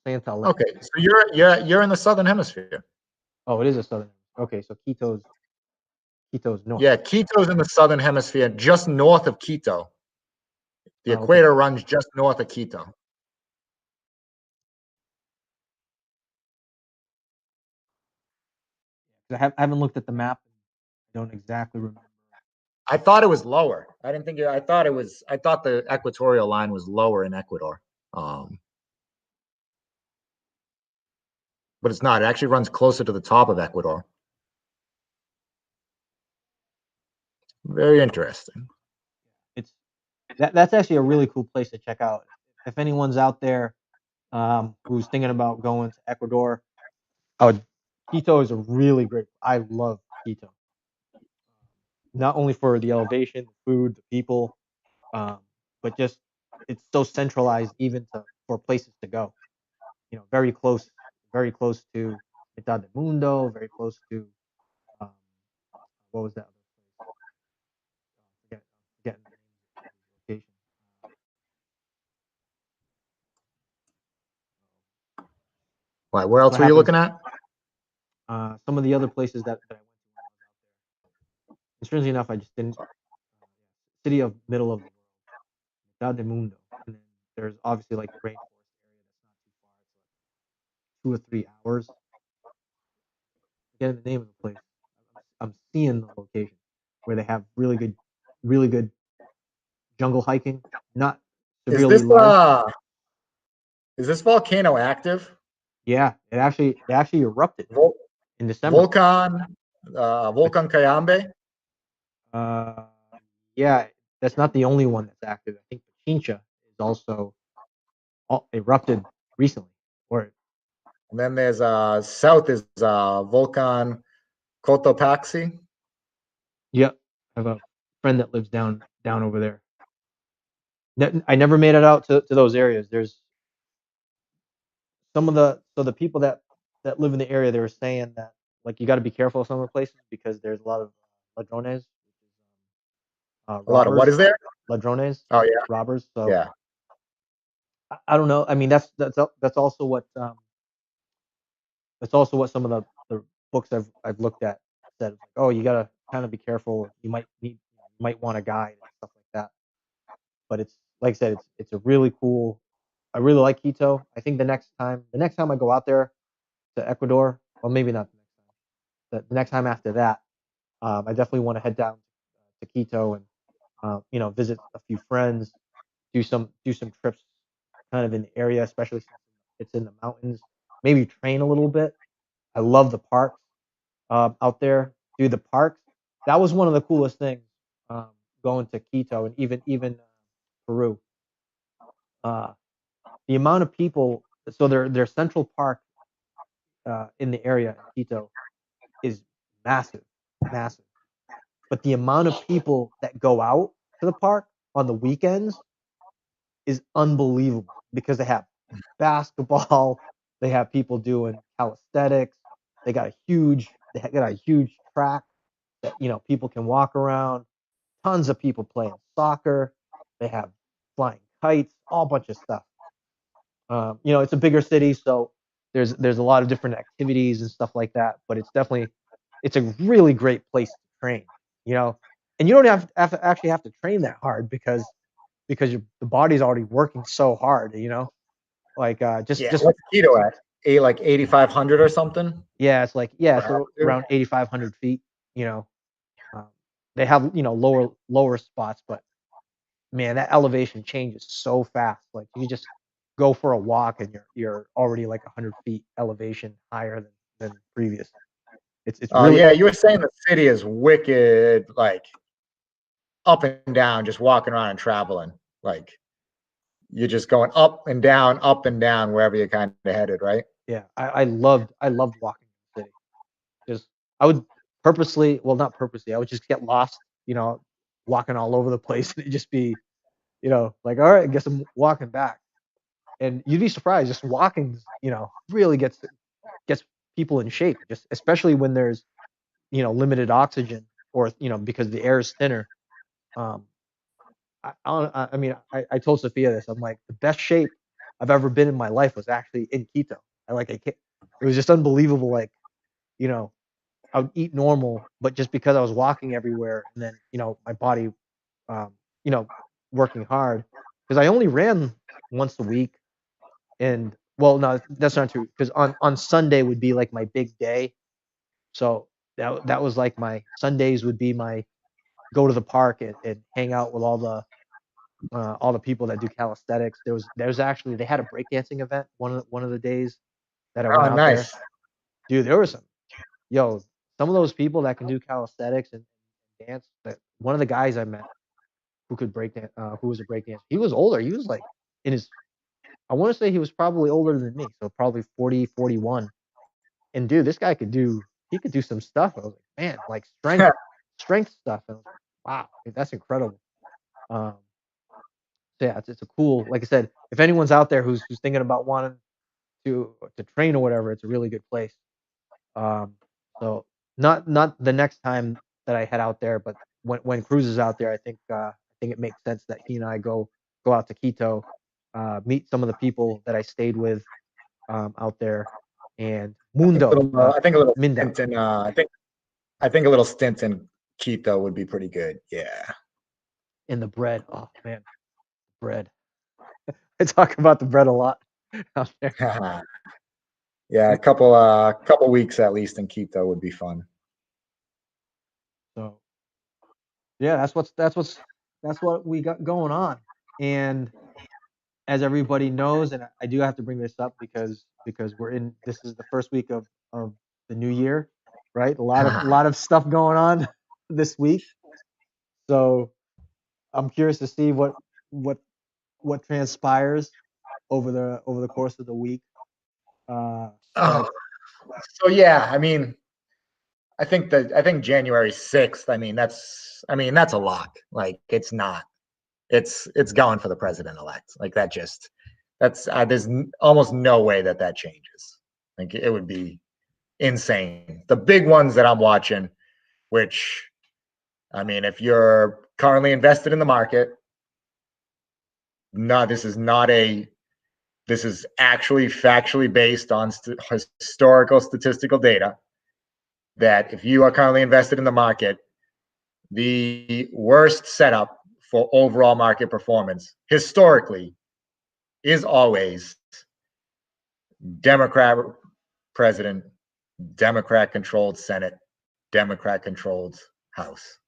Santa Elena. Okay, so you're in the southern hemisphere. Oh, it is a southern. Okay, so Quito's north. Yeah, Quito's in the southern hemisphere, just north of Quito. The Oh, okay. equator runs just north of Quito. 'Cause I haven't looked at the map. I don't exactly remember. I thought it was lower. I didn't think. I thought it was. I thought the equatorial line was lower in Ecuador, but it's not. It actually runs closer to the top of Ecuador. Very interesting. It's that's actually a really cool place to check out. If anyone's out there who's thinking about going to Ecuador, Quito is a really great. I love Quito, not only for the elevation, the food, the people, um, but just it's so centralized even for places to go. Very close to Mitad del Mundo, very close to um, what was that other place? Forgetting the name of the location. Why? Where else What were you happens? looking at? Some of the other places that I went to when I was out there. And strangely enough, I just didn't. City of middle of the world, Mitad del Mundo, and then there's obviously like the rainforest area that's not too far. It's like 2 or 3 hours. Forgetting the name of the place. I'm seeing the location where they have really good jungle hiking, not Is severely this large. is this volcano active? Yeah, it actually erupted Vol- in December. Volcan, Volcan Cayambe. Uh, yeah, that's not the only one that's active. I think Pichincha is also erupted recently. Or And then there's south is Volcan Cotopaxi. yeah, I have a friend that lives down over there. I never made it out to those areas. There's the people that live in the area. They were saying that like you got to be careful of some of the places because there's a lot of ladrones, A lot of what robbers, is there? ladrones, Oh yeah, robbers. So yeah. I don't know. I mean, that's also what some of the books I've looked at said. Like, oh, you gotta kind of be careful. You might want a guide and stuff like that. But it's like I said, it's a really cool. I really like Quito. I think the next time I go out there to Ecuador, well, maybe not the next time. The next time after that, I definitely want to head down to Quito and visit a few friends, do some trips kind of in the area, especially since it's in the mountains. Maybe train a little bit. I love the parks out there. Do the parks. That was one of the coolest things um, going to Quito and even Peru. Uh, the amount of people. So their Central Park in the area in Quito is massive, massive. But the amount of people that go out to the park on the weekends is unbelievable because they have basketball, they have people doing calisthenics, they got a huge track that people can walk around. Tons of people playing soccer. They have flying kites, all bunch of stuff. It's a bigger city, so there's a lot of different activities and stuff like that. But it's a really great place to train. You know, and you don't have to train that hard because the body's already working so hard. Like Yeah, just what's Quito at? Like 8,500 or something. yeah, it's Altitude? around 8,500 feet. You know, um, they have lower spots, but man, that elevation changes so fast. Like you just go for a walk and you're already like 100 feet elevation higher than previous. It's Oh really yeah, you were saying the city is wicked, like up and down, just walking around and traveling. Like you're just going up and down wherever you're kind of headed, right? yeah. I loved walking in the city. Just I would purposely, well, not purposely, I would just get lost. Walking all over the place and it'd just be like all right, I guess I'm walking back. And you'd be surprised, just walking really gets people in shape, just especially when there's limited oxygen, or because the air is thinner. Um, I mean, I told Sophia this. I'm like, the best shape I've ever been in my life was actually in Quito. I can't, it was just unbelievable. Like, you know, I would eat normal, but just because I was walking everywhere, and then my body, um, you know, working hard, because I only ran once a week. And well, no, that's not true, because on Sunday would be like my big day. So that was like my Sundays would be my go to the park and hang out with all the people that do calisthenics. There's actually, they had a breakdancing event one of the days that I went Oh, out there. nice. Dude, there was some of those people that can do calisthenics and dance. That one of the guys I met who could break dance, who was a breakdancer. He was older. He was like in his, I want to say he was probably older than me, so probably 40, 41. And dude, this guy he could do some stuff. I was like, man, like strength stuff. And I was like, wow, that's incredible. Um, so yeah, it's a cool. Like I said, if anyone's out there who's thinking about wanting to train or whatever, it's a really good place. Um, so not the next time that I head out there, but when Cruz is out there, I think it makes sense that he and I go out to Quito, meet some of the people that I stayed with out there, and Mundo, I think a little Minda, stint in I think a little stint in Quito would be pretty good. Yeah. and the bread. Oh man, bread. I talk about the bread a lot out there. Yeah, a couple weeks at least in Quito would be fun. So yeah, that's what we got going on. And as everybody knows, and I do have to bring this up because this is the first week of the new year, right? A lot of stuff going on this week. So I'm curious to see what what transpires over the course of the week. Oh, But so yeah, I mean, I think January 6th, that's a lock. Like it's not. It's going for the president elect. Like that's there's almost no way that changes. Like it would be insane. The big ones that I'm watching, which I mean, if you're currently invested in the market, no, this is actually factually based on historical statistical data, that if you are currently invested in the market, the worst setup for overall market performance historically is always Democrat president, Democrat controlled Senate, Democrat controlled House.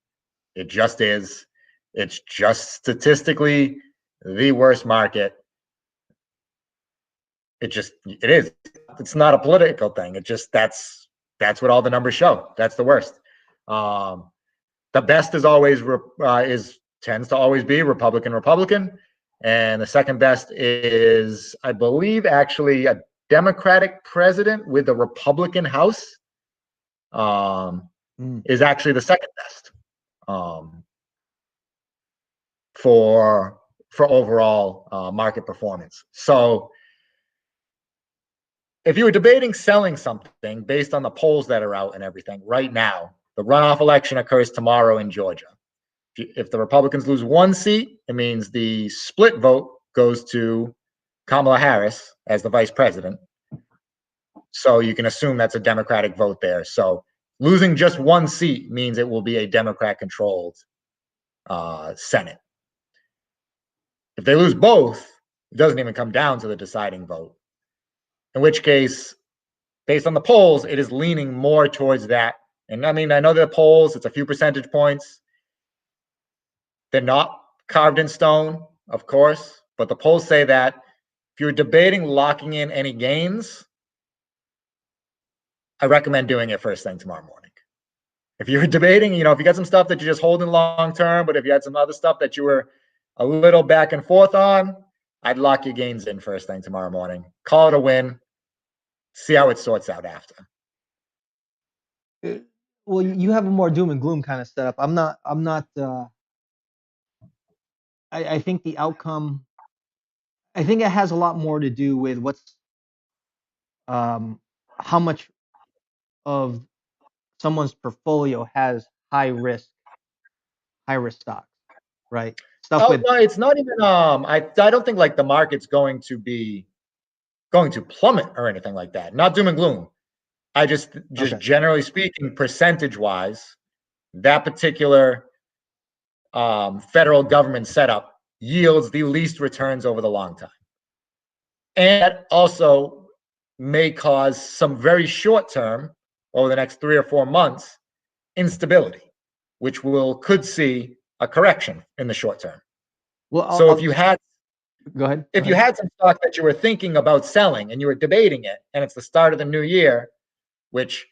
It just is. It's just statistically the worst market. It is. It's not a political thing. It just that's what all the numbers show. That's the worst. The best is always tends to always be Republican, and the second best is, I believe, actually a Democratic president with a Republican House. Is actually the second best for overall market performance. So if you were debating selling something based on the polls that are out and everything right now, the runoff election occurs tomorrow in Georgia. If the Republicans lose one seat, it means the split vote goes to Kamala Harris as the vice president. So you can assume that's a Democratic vote there. So losing just one seat means it will be a Democrat-controlled Senate. If they lose both, it doesn't even come down to the deciding vote. In which case, based on the polls, it is leaning more towards that. And I mean, I know the polls, it's a few percentage points. They're not carved in stone, of course, but the polls say that if you're debating locking in any gains, I recommend doing it first thing tomorrow morning. If you're debating, if you got some stuff that you're just holding long term, but if you had some other stuff that you were a little back and forth on, I'd lock your gains in first thing tomorrow morning. Call it a win. See how it sorts out after. well, you have a more doom and gloom kind of setup. I'm not. I think the outcome. I think it has a lot more to do with how much of someone's portfolio has high risk stocks, right? Stuff Oh with no, it's not even. I don't think like the market's going to plummet or anything like that. Not doom and gloom. I just okay. generally speaking, percentage wise, that particular federal government setup yields the least returns over the long time, and that also may cause some very short term over the next 3 or 4 months instability, which could see a correction in the short term. Well, So I'll go ahead. Go if you ahead. had some stock that you were thinking about selling and you were debating it, and it's the start of the new year, which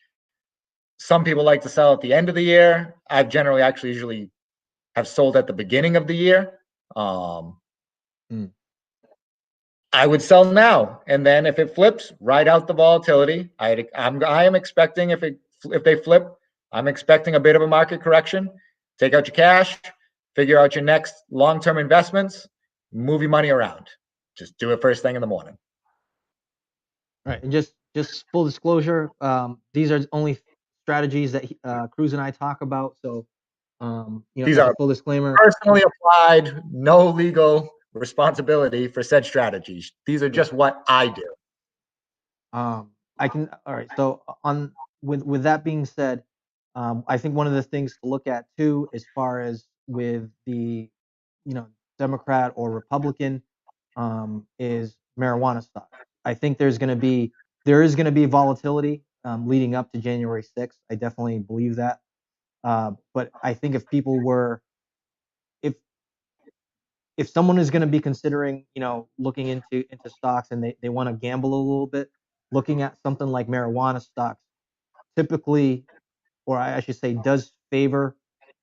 some people like to sell at the end of the year, I've generally actually usually have sold at the beginning of the year. Mm. I would sell now, and then if it flips, ride out the volatility. I am expecting if they flip, I'm expecting a bit of a market correction. Take out your cash, figure out your next long-term investments, move your money around. Just do it first thing in the morning. Right, and just full disclosure, these are only strategies that Cruz and I talk about. So, These as a are full disclaimer, personally applied, no legal responsibility for said strategies. These are sure. just what I do. I can. All right. So on with that being said, I think one of the things to look at too, as far as with the, Democrat or Republican, is marijuana stock. I think there is going to be volatility leading up to January 6th. I definitely believe that. But I think if if someone is going to be considering, looking into stocks and they want to gamble a little bit, looking at something like marijuana stocks typically, or I should say, does favor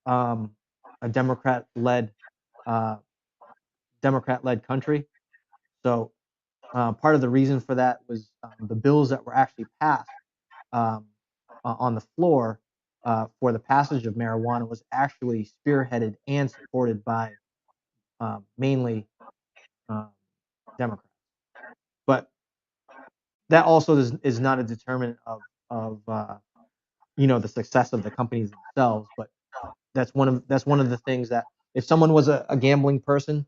um, a uh, Democrat-led country. So part of the reason for that was the bills that were actually passed um, on the floor for the passage of marijuana was actually spearheaded and supported by mainly um, Democrats. But that also is not a determinant of the success of the companies themselves. But that's one of the things that if someone was a gambling person,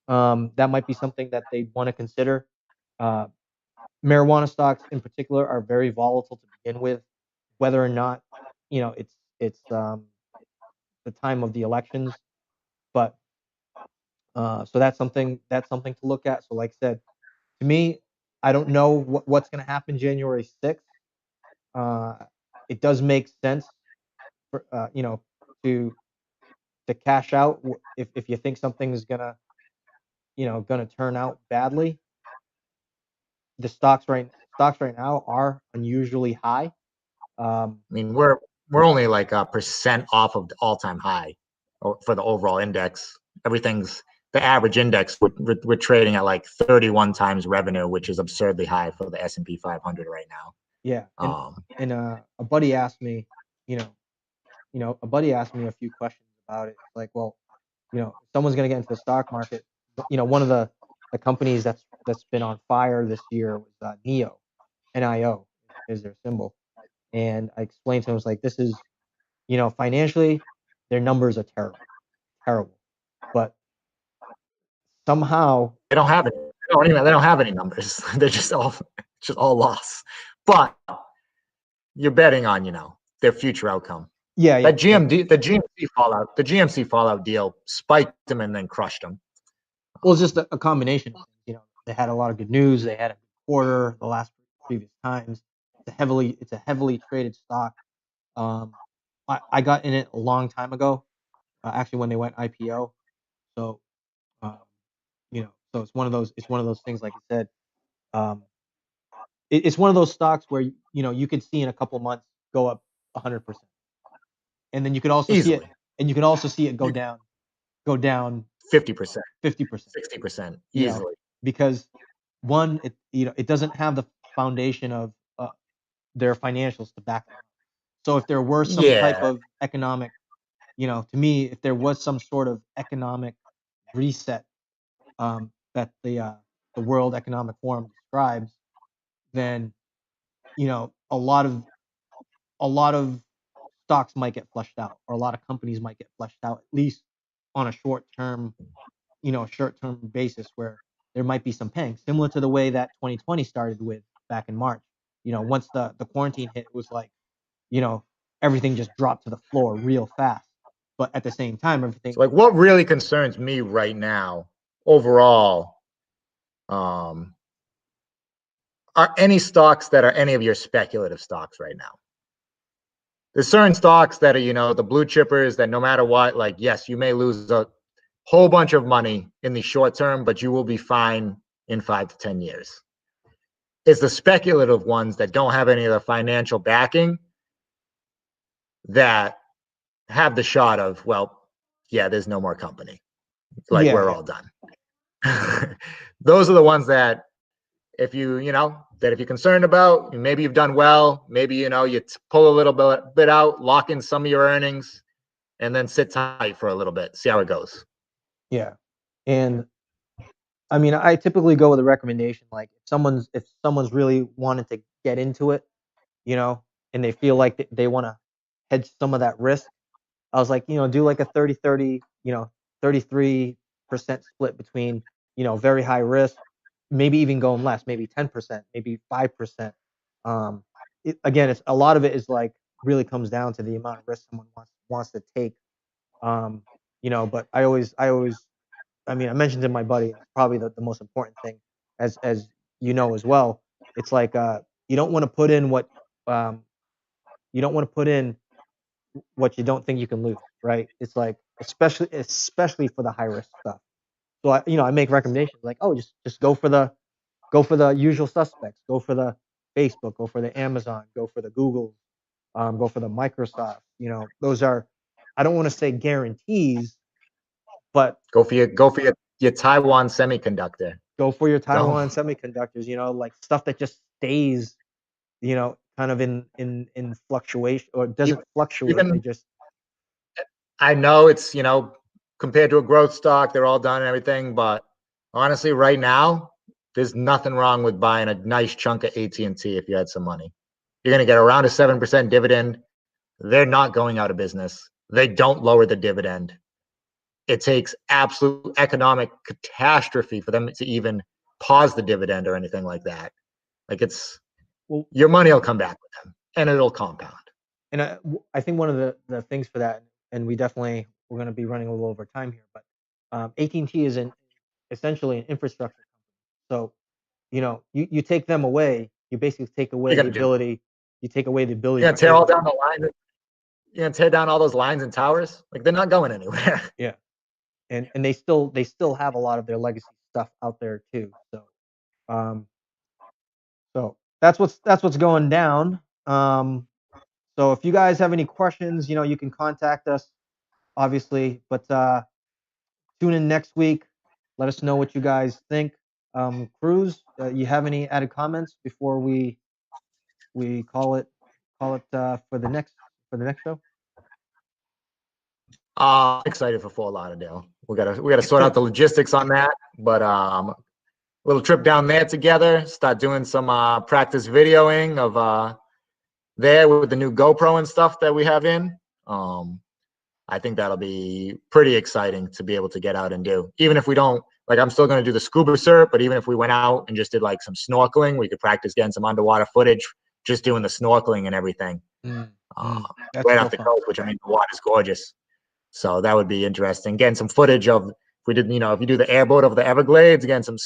that might be something that they want to consider. Uh, Marijuana stocks in particular are very volatile to begin with, whether or not it's the time of the elections. But so that's something to look at. So like I said, to me, I don't know what's going to happen January 6th. Uh, it does make sense for to cash out if you think something is gonna turn out badly. The stocks right now are unusually high. Um, I mean, we're only like a percent off of the all-time high for the overall index. Everything's the average index. We're trading at like 31 times revenue, which is absurdly high for the S&P 500 right now. yeah, and Um, a buddy asked me, you know, a buddy asked me a few questions about it. It's like, well, if someone's gonna get into the stock market, one of the companies that's been on fire this year was NIO, NIO is their symbol, and I explained to him, I was like, this is, financially, their numbers are terrible, terrible, but somehow, they don't have any. They don't have any numbers. They're just all loss. But you're betting on their future outcome. yeah, yeah, That GMC Fallout deal spiked them and then crushed them. well, it's just a combination of things. They had a lot of good news. They had a good quarter the last previous times. It's a heavily traded stock. Um, I got in it a long time ago, actually when they went IPO. So, um, so it's one of those things. Like I said, um, it's one of those stocks where you could see in a couple months go up 100%, and then you could also see it, Easily and you can also see it go down 50%, 50%. 60%, You know, easily. because one, it doesn't have the foundation of their financials to back them up. So if there were some type Yeah, of economic, to me, if there was some sort of economic reset that the World Economic Forum describes, then a lot of a lot of stocks might get flushed out, or a lot of companies might get flushed out, at least on a short-term basis, where there might be some pangs, similar to the way that 2020 started with back in March. Once the quarantine hit, it was like, you know, everything just dropped to the floor real fast. But at the same time, everything. So like what really concerns me right now overall, are any stocks that are any of your speculative stocks right now? There's certain stocks that are, the blue chippers that no matter what, like, yes, you may lose a whole bunch of money in the short term, but you will be fine in 5 to 10 years. It's the speculative ones that don't have any of the financial backing that have the shot of, well, yeah, there's no more company. Like, we're all done. Those are the ones that if you're concerned about, maybe you've done well, maybe, you pull a little bit out, lock in some of your earnings, and then sit tight for a little bit, see how it goes. Yeah. And I mean, I typically go with a recommendation. Like if someone's really wanted to get into it, and they feel like they want to hedge some of that risk, I was like, do like a 30-30, 33% split between, very high risk, maybe even going less, maybe 10%, maybe 5%. Again, it's a lot of it is like really comes down to the amount of risk someone wants to take. But I mean, I mentioned to my buddy, probably the most important thing, as as well. It's like you don't want to put in what you don't want to put in what you don't think you can lose, right? It's like especially for the high risk stuff. So I make recommendations like, oh, just go for the usual suspects, go for the Facebook, go for the Amazon, go for the Google, go for the Microsoft. Those are, I don't want to say guarantees, but go for your Taiwan semiconductor. Go for your Taiwan semiconductors. Like stuff that just stays, kind of in fluctuation, or doesn't fluctuate. They just. I know it's compared to a growth stock, they're all done and everything, but honestly, right now, there's nothing wrong with buying a nice chunk of AT&T if you had some money. You're going to get around a 7% dividend. They're not going out of business. They don't lower the dividend. It takes absolute economic catastrophe for them to even pause the dividend or anything like that. Like your money will come back with them and it'll compound. And I think one of the things for that, and we're going to be running a little over time here, but AT&T is essentially an infrastructure company. So, you take them away, you basically take away the ability. You take away the ability. You're gonna tear all down the lines. You're gonna tear down all those lines and towers. Like they're not going anywhere. Yeah, and they still have a lot of their legacy stuff out there too. So that's what's going down. So if you guys have any questions, you can contact us, obviously. But tune in next week. Let us know what you guys think. Cruz, you have any added comments before we call it for the next show? Excited for Fort Lauderdale. We gotta sort out the logistics on that, but little trip down there together. Start doing some practice videoing of there with the new GoPro and stuff that we have in. I think that'll be pretty exciting to be able to get out and do. Even if we don't, like, I'm still going to do the scuba surf, but even if we went out and just did like some snorkeling, we could practice getting some underwater footage, just doing the snorkeling and everything. Right off the coast, which, I mean, the water's gorgeous. So that would be interesting. Getting some footage of, if we did, if you do the airboat over the Everglades, again, some